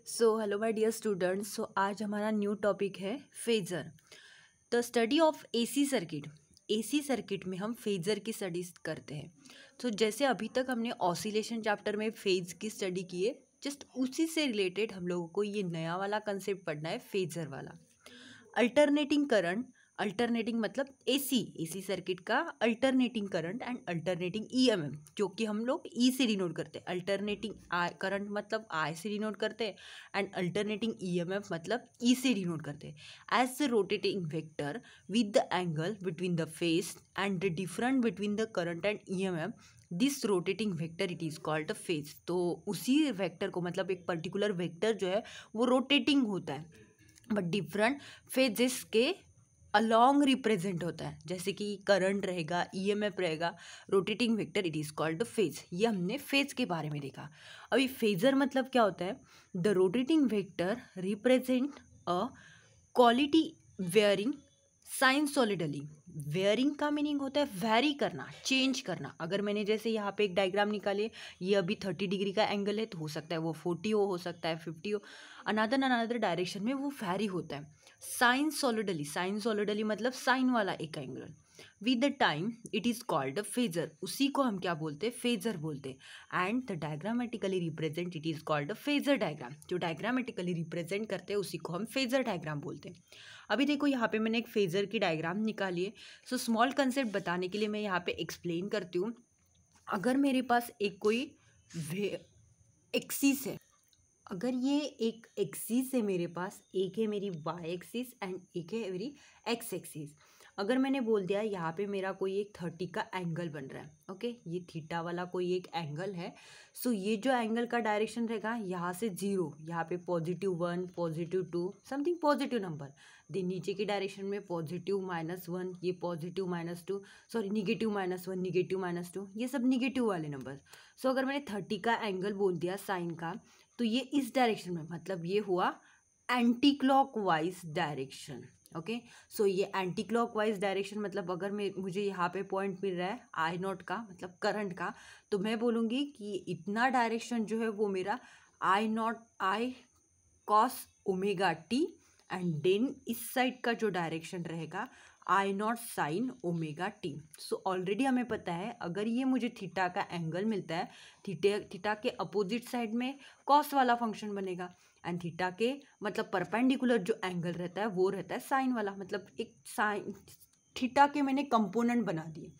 Hello my dear students. आज हमारा new topic है phasor, the study of AC circuit. AC circuit में हम फेजर की स्टडीज करते हैं। जैसे अभी तक हमने ऑसिलेशन चैप्टर में फेज की स्टडी की है, जस्ट उसी से रिलेटेड हम लोगों को ये नया वाला कंसेप्ट पढ़ना है, फेजर वाला। अल्टरनेटिंग करंट, अल्टरनेटिंग मतलब एसी सर्किट का alternating current and alternating EMF, जो कि हम लोग ई से डिनोट करते हैं। अल्टरनेटिंग करंट मतलब आई से डिनोट करते हैं एंड अल्टरनेटिंग ईएमएफ मतलब ई से डिनोट करते हैं। As the rotating vector with the angle between the phase and the different between the current and EMF, this rotating vector it is called the phase. तो उसी vector को मतलब एक particular vector जो है वो रोटेटिंग होता है, बट डिफरेंट फेजेस के अलॉन्ग रिप्रेजेंट होता है। जैसे कि करंट रहेगा, ईएमएफ रहेगा, rotating vector it is called the phase. ये हमने फेज के बारे में देखा। अभी फेजर मतलब क्या होता है? The rotating vector represent a quality varying sinusoidally. Varying का मीनिंग होता है वेरी करना, चेंज करना। अगर मैंने जैसे यहाँ पे एक डायग्राम निकाले, ये अभी 30 डिग्री का एंगल है, तो हो सकता है वो 40 हो सकता है 50 हो, अनदर डायरेक्शन में वो वेरी होता है। साइनसोलिडली, साइनसोलिडली मतलब साइन वाला एक angle. With the time it is called a phasor, उसी को हम क्या बोलते हैं? फेजर बोलते हैं। And the diagrammatically represent it is called a phasor diagram. जो डायग्रामेटिकली रिप्रेजेंट करते हैं उसी को हम फेजर डायग्राम बोलते हैं। अभी देखो यहाँ पे मैंने एक फेजर की डायग्राम निकाली है। स्मॉल कंसेप्ट बताने के लिए मैं यहाँ पे एक्सप्लेन करती हूँ। अगर मेरे पास एक कोई एक्सिस है, अगर ये एक एक्सिस है मेरे पास, एक है मेरी वाई एक्सिस एंड एक है मेरी एक्स एक्सिस। अगर मैंने बोल दिया यहाँ पे मेरा कोई एक 30 का एंगल बन रहा है, ओके, ये थीटा वाला कोई एक एंगल है। ये जो एंगल का डायरेक्शन रहेगा यहाँ से 0, यहाँ पे +1 +2 समथिंग पॉजिटिव नंबर। देन नीचे की डायरेक्शन में +1 ये +2 सॉरी -1 -2, ये सब निगेटिव वाले नंबर। अगर मैंने 30 का एंगल बोल दिया साइन का, तो ये इस डायरेक्शन में, मतलब ये हुआ एंटी क्लॉकवाइज डायरेक्शन। ओके, ये एंटी क्लॉकवाइज डायरेक्शन मतलब अगर मुझे यहाँ पे पॉइंट मिल रहा है आई नॉट का, मतलब करंट का, तो मैं बोलूँगी कि इतना डायरेक्शन जो है वो मेरा I cos omega t, and then इस साइड का जो डायरेक्शन रहेगा I naught sine omega t. Already हमें पता है, अगर ये मुझे थीटा का एंगल मिलता है, थीटा के अपोजिट साइड में कॉस वाला फंक्शन बनेगा, एंड थीटा के मतलब परपेंडिकुलर जो एंगल रहता है वो रहता है साइन वाला। मतलब एक साइन थीटा के मैंने कंपोनेंट बना दिए।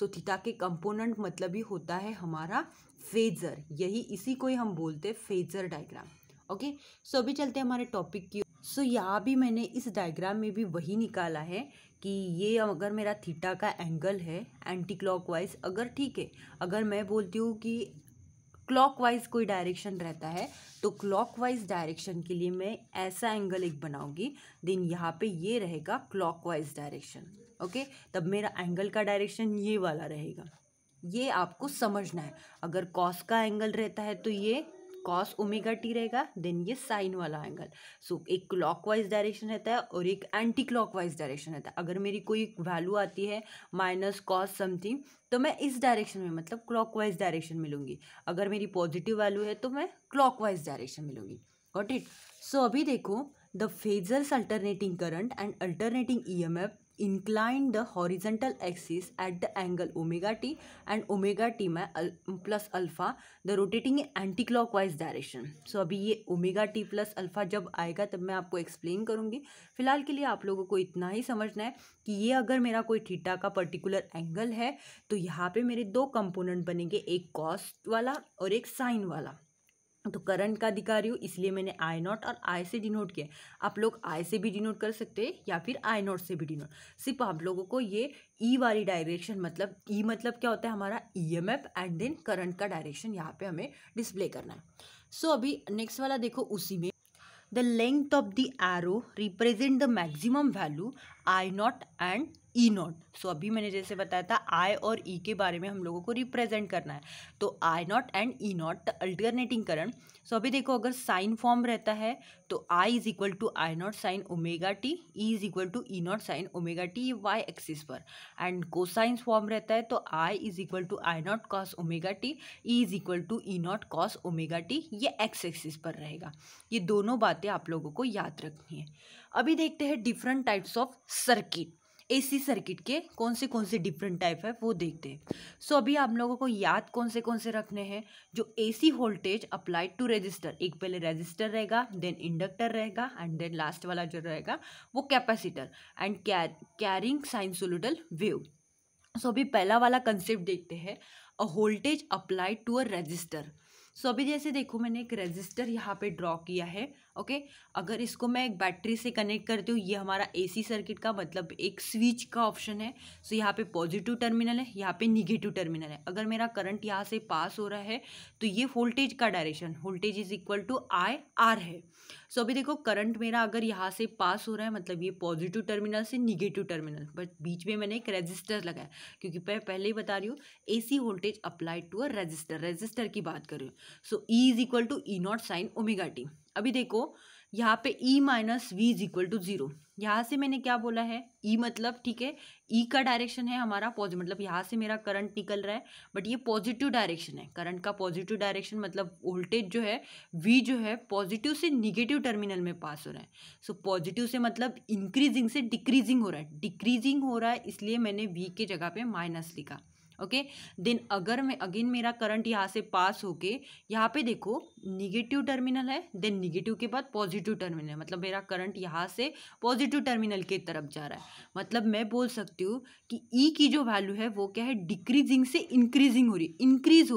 थीटा के कंपोनेंट मतलब ही होता है हमारा फेजर। यही इसी को ही हम बोलते हैं फेजर डायग्राम। ओके, अभी चलते हैं हमारे टॉपिक की। यहाँ भी मैंने इस डायग्राम में भी वही निकाला है कि ये अगर मेरा थीटा का एंगल है एंटी क्लॉकवाइज, अगर ठीक है, अगर मैं बोलती हूँ कि क्लॉकवाइज कोई डायरेक्शन रहता है, तो क्लॉकवाइज डायरेक्शन के लिए मैं ऐसा एंगल एक बनाऊंगी, देन यहाँ पे ये रहेगा क्लॉकवाइज डायरेक्शन। ओके, तब मेरा एंगल का डायरेक्शन ये वाला रहेगा। ये आपको समझना है। अगर कॉस का एंगल रहता है तो ये कॉस ओमेगा टी रहेगा, देन ये साइन वाला एंगल। एक क्लॉकवाइज डायरेक्शन रहता है और एक एंटी क्लॉकवाइज डायरेक्शन रहता है। अगर मेरी कोई वैल्यू आती है माइनस कॉस समथिंग, तो मैं इस डायरेक्शन में मतलब क्लॉकवाइज डायरेक्शन मिलूंगी। अगर मेरी पॉजिटिव वैल्यू है तो मैं क्लॉकवाइज डायरेक्शन मिलूंगी। Got it? अभी देखो, the phasors alternating current and alternating EMF incline the horizontal axis at the angle omega t and omega t में plus alpha the rotating anti-clockwise direction। अभी ये omega t plus alpha जब आएगा तब मैं आपको एक्सप्लेन करूँगी। फिलहाल के लिए आप लोगों को इतना ही समझना है कि ये अगर मेरा कोई थीटा का पर्टिकुलर एंगल है, तो यहाँ पे मेरे दो कंपोनेंट बनेंगे, एक कॉस वाला और एक साइन वाला। तो करंट का दिखा रही हूँ इसलिए मैंने आई नॉट और आई से डिनोट किया। आप लोग आई से भी डिनोट कर सकते हैं या फिर आई नॉट से भी डिनोट। सिर्फ आप लोगों को ये ई वाली डायरेक्शन, मतलब ई मतलब क्या होता है हमारा ईएमएफ, एंड देन करंट का डायरेक्शन यहाँ पे हमें डिस्प्ले करना है। अभी नेक्स्ट वाला देखो, उसी में the length of the arrow represent the maximum value I naught and E naught. So अभी मैंने जैसे बताया था आई और ई के बारे में हम लोगों को रिप्रेजेंट करना है, तो I naught and E naught alternating current. So अभी देखो अगर साइन फॉर्म रहता है तो I is equal to I naught sine omega t, E is equal to E naught sine omega t, ये वाई एक्सिस पर। एंड कोसाइन फॉर्म रहता है तो I is equal to I naught cos omega t, E is equal to E naught cos omega t, ये X axis पर रहेगा। ये दोनों बातें आप लोगों को याद रखनी है। अभी देखते हैं different types of circuit. AC circuit के कौन से डिफरेंट टाइप है वो देखते हैं। सो अभी आप लोगों को याद कौन से रखने हैं, जो AC voltage applied to resistor, एक पहले रेजिस्टर रहेगा, देन इंडक्टर रहेगा, एंड देन लास्ट वाला जो रहेगा वो capacitor, and carrying sinusoidal wave. So अभी पहला वाला कंसेप्ट देखते हैं, a voltage applied to a resistor. So अभी जैसे देखो मैंने एक रेजिस्टर यहाँ पे ड्रॉ किया है, ओके। अगर इसको मैं एक बैटरी से कनेक्ट करती हूँ, ये हमारा एसी सर्किट का मतलब एक स्विच का ऑप्शन है। सो यहाँ पे पॉजिटिव टर्मिनल है, यहाँ पे निगेटिव टर्मिनल है। अगर मेरा करंट यहाँ से पास हो रहा है तो ये वोल्टेज का direction, voltage is equal to I R है। सो अभी देखो करंट मेरा अगर यहाँ से पास हो रहा है मतलब ये पॉजिटिव टर्मिनल से निगेटिव टर्मिनल, बट बीच में मैंने एक रेजिस्टर लगाया, क्योंकि मैं पहले ही बता रही हूँ AC voltage applied to a resistor की बात कर रही हूँ। So E is equal to E naught sine omega t. अभी देखो यहाँ पे E minus V is equal to zero. यहाँ से मैंने क्या बोला है, ई मतलब ठीक है, ई का डायरेक्शन है हमारा पॉजिटिव, मतलब यहाँ से मेरा करंट निकल रहा है, बट ये पॉजिटिव डायरेक्शन है। करंट का पॉजिटिव डायरेक्शन मतलब वोल्टेज जो है वी जो है पॉजिटिव से निगेटिव टर्मिनल में पास हो रहा है। सो पॉजिटिव से मतलब इंक्रीजिंग से डिक्रीजिंग हो रहा है, डिक्रीजिंग हो रहा है, इसलिए मैंने वी के जगह पे माइनस लिखा, ओके। देन अगर मैं अगेन मेरा करंट यहाँ से पास होके यहाँ पे देखो निगेटिव टर्मिनल है, देन निगेटिव के बाद पॉजिटिव टर्मिनल है, मतलब मेरा करंट यहाँ से पॉजिटिव टर्मिनल की तरफ जा रहा है। मतलब मैं बोल सकती हूँ कि ई की जो वैल्यू है वो क्या है, डिक्रीजिंग से इंक्रीजिंग हो रही है, इंक्रीज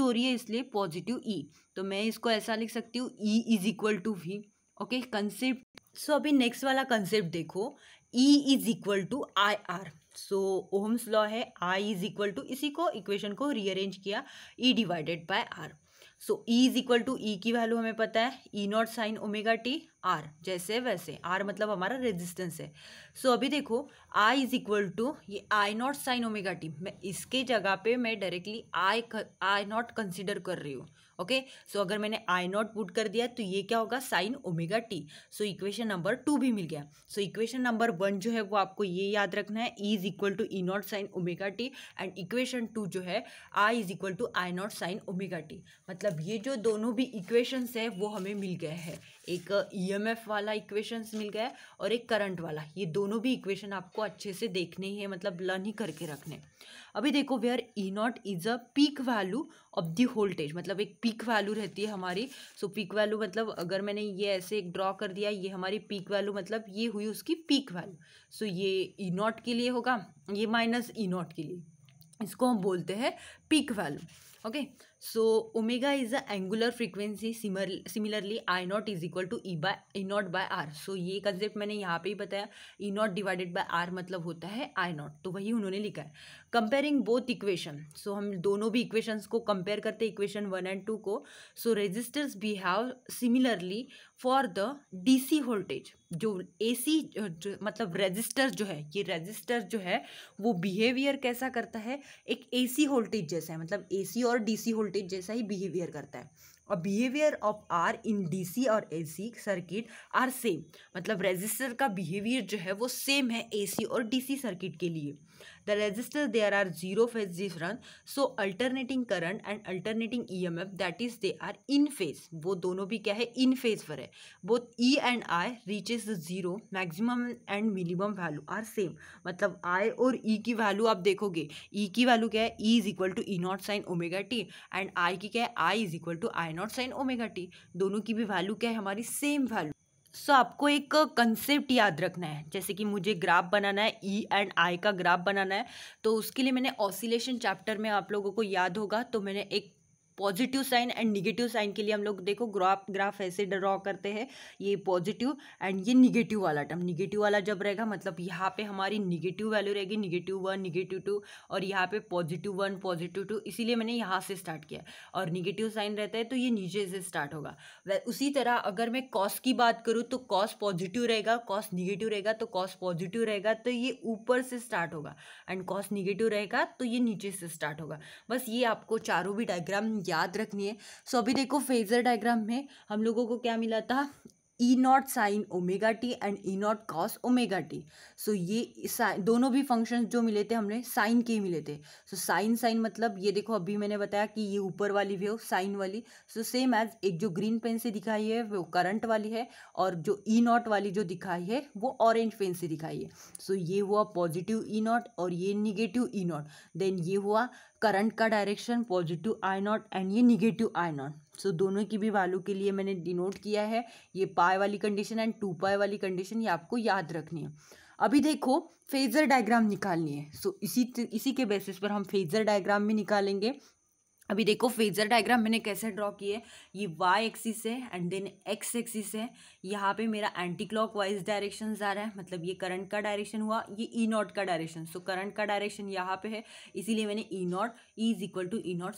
हो रही है, इसलिए पॉजिटिव ई। तो मैं इसको ऐसा लिख सकती हूँ E is equal to V, okay concept. So अभी नेक्स्ट वाला कंसेप्ट देखो, E is equal to I R. So ohm's law है, आई इज इक्वल टू, इसी को इक्वेशन को रीअरेंज किया, E divided by R. So E is equal to, E की value हमें पता है E naught sine omega t, R जैसे वैसे, आर मतलब हमारा रेजिस्टेंस है। सो अभी देखो आई इज इक्वल टू ये आई नॉट साइन ओमेगा टी, मैं इसके जगह पे मैं डायरेक्टली आई नॉट कंसिडर कर रही हूँ, ओके। सो अगर मैंने आई नॉट पुट कर दिया तो ये क्या होगा, sign omega t. So equation number 2 भी मिल गया। सो इक्वेशन नंबर 1 जो है वो आपको ये याद रखना है, E is equal to E naught sine omega t, and equation 2 जो है I is equal to I naught sine omega t. मतलब ये जो दोनों भी इक्वेशंस है वो हमें मिल गए हैं, एक ईएमएफ वाला इक्वेशंस मिल गया है और एक करंट वाला। ये दोनों भी इक्वेशन आपको अच्छे से देखने ही है, मतलब लर्न ही करके रखने। अभी देखो where E naught is a peak value of the voltage, मतलब एक पीक वैल्यू रहती है हमारी। सो पीक वैल्यू मतलब अगर मैंने ये ऐसे एक ड्रॉ कर दिया, ये हमारी पीक वैल्यू मतलब ये हुई उसकी पीक वैल्यू। सो ये ई नॉट के लिए होगा, ये माइनस ई नॉट के लिए, इसको हम बोलते हैं peak value, okay. So omega is a angular frequency, similarly I naught is equal to E naught by R. So ये कंसेप्ट मैंने यहाँ पे ही बताया, E naught divided by R मतलब होता है आई नॉट, तो वही उन्होंने लिखा है। कंपेयरिंग बोथ इक्वेशन, सो हम दोनों भी इक्वेशंस को कंपेयर करते हैं, इक्वेशन 1 एंड 2 को। So resistors behave similarly for the DC voltage. जो एसी मतलब रेजिस्टर जो है, ये रेजिस्टर जो है वो बिहेवियर कैसा करता है, एक एसी वोल्टेज जैसा है, मतलब एसी और डीसी वोल्टेज जैसा ही बिहेवियर करता है। और behaviour of R in DC और एसी सर्किट आर सेम, मतलब रेजिस्टर का बिहेवियर जो है वो सेम है एसी और डीसी सर्किट के लिए। The resistor there are zero phase difference, so alternating current and alternating EMF, that is they are in phase। वो दोनों भी क्या है, in phase पर है। Both E and I reaches the zero, maximum and minimum value are same। मतलब I और E की वैल्यू आप देखोगे, E की वैल्यू क्या है, E is equal to E naught sine omega t, and I की क्या है, I is equal to I naught sine omega t. दोनों की भी वैल्यू क्या है, हमारी सेम वैल्यू। सो आपको एक कंसेप्ट याद रखना है, जैसे कि मुझे ग्राफ बनाना है, ई एंड आई का ग्राफ बनाना है, तो उसके लिए मैंने ऑसिलेशन चैप्टर में आप लोगों को याद होगा तो मैंने एक positive sign and negative sign के लिए हम लोग देखो ग्राफ ऐसे ड्रॉ करते हैं, ये पॉजिटिव एंड ये निगेटिव वाला टर्म। निगेटिव वाला जब रहेगा मतलब यहाँ पे हमारी निगेटिव वैल्यू रहेगी, -1 -2, और यहाँ पे +1 +2, इसीलिए मैंने यहाँ से स्टार्ट किया। और निगेटिव साइन रहता है तो ये नीचे से स्टार्ट होगा। उसी तरह अगर मैं कॉस की बात करूँ तो कॉस पॉजिटिव रहेगा, कॉस निगेटिव रहेगा तो कॉस पॉजिटिव रहेगा, तो ये ऊपर से स्टार्ट होगा, एंड कॉस निगेटिव रहेगा तो ये नीचे से स्टार्ट होगा। बस ये आपको चारों भी डायग्राम याद रखनी है। सो अभी देखो फेजर डायग्राम में हम लोगों को क्या मिला था, E0 sine omega t and E0 cos omega t. So ये दोनों भी फंक्शंस जो मिले थे हमने साइन के ही मिले थे। सो साइन मतलब ये देखो अभी मैंने बताया कि ये ऊपर वाली वेव साइन वाली, सो सेम एज एक जो ग्रीन पेन से दिखाई है वो करंट वाली है, और जो E0 वाली जो दिखाई है वो ऑरेंज पेन से दिखाई है। सो ये हुआ पॉजिटिव E0 और ये निगेटिव E0। देन ये हुआ करंट का डायरेक्शन पॉजिटिव I0 एंड ये निगेटिव I0। सो दोनों की भी वैल्यू के लिए मैंने डिनोट किया है, ये पाई वाली कंडीशन एंड 2π वाली कंडीशन, ये आपको याद रखनी है। अभी देखो फेजर डायग्राम निकालनी है। सो इसी के बेसिस पर हम फेजर डायग्राम भी निकालेंगे। अभी देखो फेजर डायग्राम मैंने कैसे ड्रॉ किए, ये वाई एक्सिस है एंड देन एक्स एक्सिस है। यहाँ पे मेरा एंटी क्लॉकवाइज डायरेक्शन आ रहा है, मतलब ये करंट का डायरेक्शन हुआ, ये E0 का डायरेक्शन। सो करंट का डायरेक्शन यहाँ पे है, इसीलिए मैंने E0 E=E0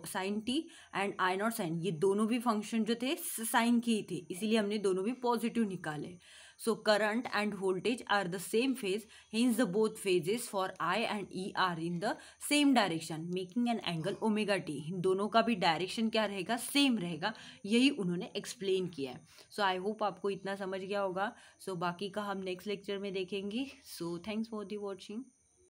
sign T and I0 sign, ये दोनों भी फंक्शन जो थे साइन के ही थे, इसीलिए हमने दोनों भी पॉजिटिव निकाले। So current and voltage are the same phase, hence the both phases for I and E are in the same direction, making an angle omega t। इन दोनों का भी डायरेक्शन क्या रहेगा, सेम रहेगा, यही उन्होंने एक्सप्लेन किया है। सो आई होप आपको इतना समझ गया होगा। सो बाकी का हम नेक्स्ट लेक्चर में देखेंगे। So thanks for the watching.